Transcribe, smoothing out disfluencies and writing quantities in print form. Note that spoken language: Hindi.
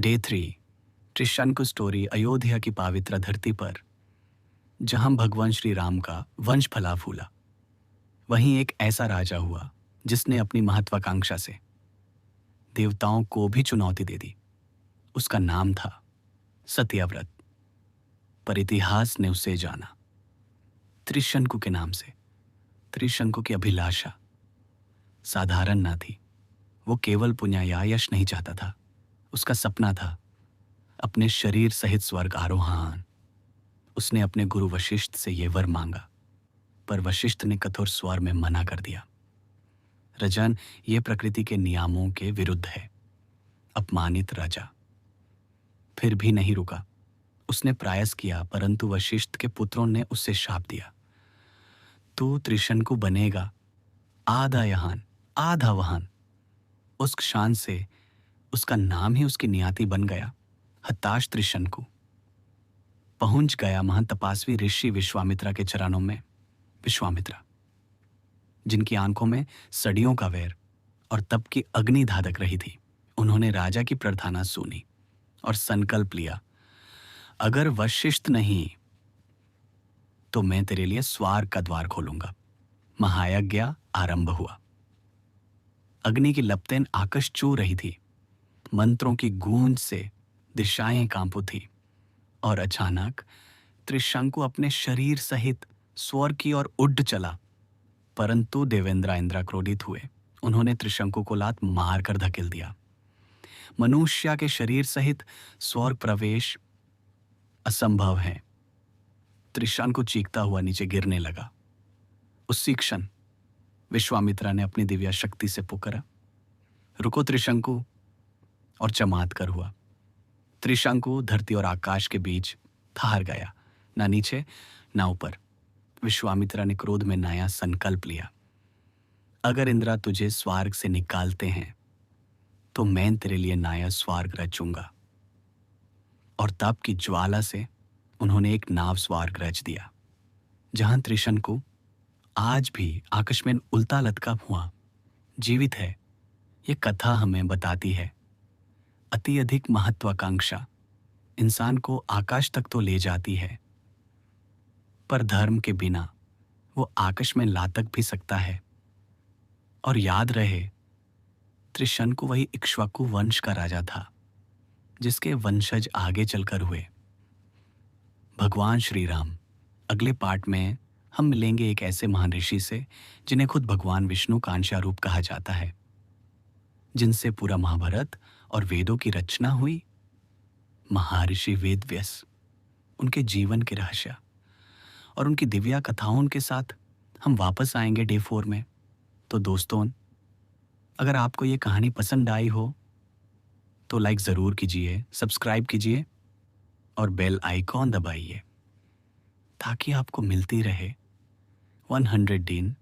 डे 3 त्रिशंकु स्टोरी अयोध्या की पवित्र धरती पर जहां भगवान श्री राम का वंश फला फूला, वहीं एक ऐसा राजा हुआ जिसने अपनी महत्वाकांक्षा से देवताओं को भी चुनौती दे दी। उसका नाम था सत्यव्रत, पर इतिहास ने उसे जाना त्रिशंकु के नाम से। त्रिशंकु की अभिलाषा साधारण ना थी। वो केवल पुण्य या यश नहीं चाहता था। उसका सपना था अपने शरीर सहित स्वर्ग आरोहण। उसने अपने गुरु वशिष्ठ से यह वर मांगा, पर वशिष्ठ ने कठोर स्वर में मना कर दिया। रजन, ये प्रकृति के नियमों के विरुद्ध है। अपमानित राजा फिर भी नहीं रुका। उसने प्रयास किया, परंतु वशिष्ठ के पुत्रों ने उससे शाप दिया, तू त्रिशंकु बनेगा, आधा यहान आधा वहान। उस क्षण से उसका नाम ही उसकी नियति बन गया, हताश त्रिशंकु। पहुंच गया महान तपस्वी ऋषि विश्वामित्रा के चरणों में। विश्वामित्रा, जिनकी आंखों में सदियों का वैर और तप की अग्नि धाधक रही थी, उन्होंने राजा की प्रार्थना सुनी और संकल्प लिया, अगर वशिष्ठ नहीं तो मैं तेरे लिए स्वर्ग का द्वार खोलूंगा। महायज्ञ आरंभ हुआ। अग्नि की लपटें आकाश छू रही थी। मंत्रों की गूंज से दिशाएं कांप उठी और अचानक त्रिशंकु अपने शरीर सहित स्वर्ग की ओर उड़ चला। परंतु देवेंद्र इंद्र क्रोधित हुए। उन्होंने त्रिशंकु को लात मारकर धकेल दिया। मनुष्य के शरीर सहित स्वर्ग प्रवेश असंभव है। त्रिशंकु चीखता हुआ नीचे गिरने लगा। उसी क्षण विश्वामित्रा ने अपनी दिव्य शक्ति से पुकारा, रुको त्रिशंकु, और चमत्कार हुआ। त्रिशंकु धरती और आकाश के बीच ठहर गया, ना नीचे ना ऊपर। विश्वामित्रा ने क्रोध में नया संकल्प लिया, अगर इंद्र तुझे स्वर्ग से निकालते हैं तो मैं तेरे लिए नया स्वर्ग रचूंगा। और तप की ज्वाला से उन्होंने एक नाव स्वर्ग रच दिया, जहां त्रिशंकु आज भी आकाश में उल्टा लटका हुआ जीवित है। ये कथा हमें बताती है, अति अधिक महत्वाकांक्षा इंसान को आकाश तक तो ले जाती है, पर धर्म के बिना वो आकाश में लातक भी सकता है। और याद रहे, त्रिशंकु वही इक्ष्वाकु वंश का राजा था, जिसके वंशज आगे चलकर हुए भगवान श्री राम। अगले पार्ट में हम मिलेंगे एक ऐसे महान ऋषि से जिन्हें खुद भगवान विष्णु का अंशारूप कहा जाता है, जिनसे पूरा महाभारत और वेदों की रचना हुई। महर्षि वेदव्यास, उनके जीवन के रहस्य और उनकी दिव्य कथाओं के साथ हम वापस आएंगे डे 4 में। तो दोस्तों, अगर आपको ये कहानी पसंद आई हो तो लाइक ज़रूर कीजिए, सब्सक्राइब कीजिए और बेल आइकॉन दबाइए, ताकि आपको मिलती रहे 100 दिन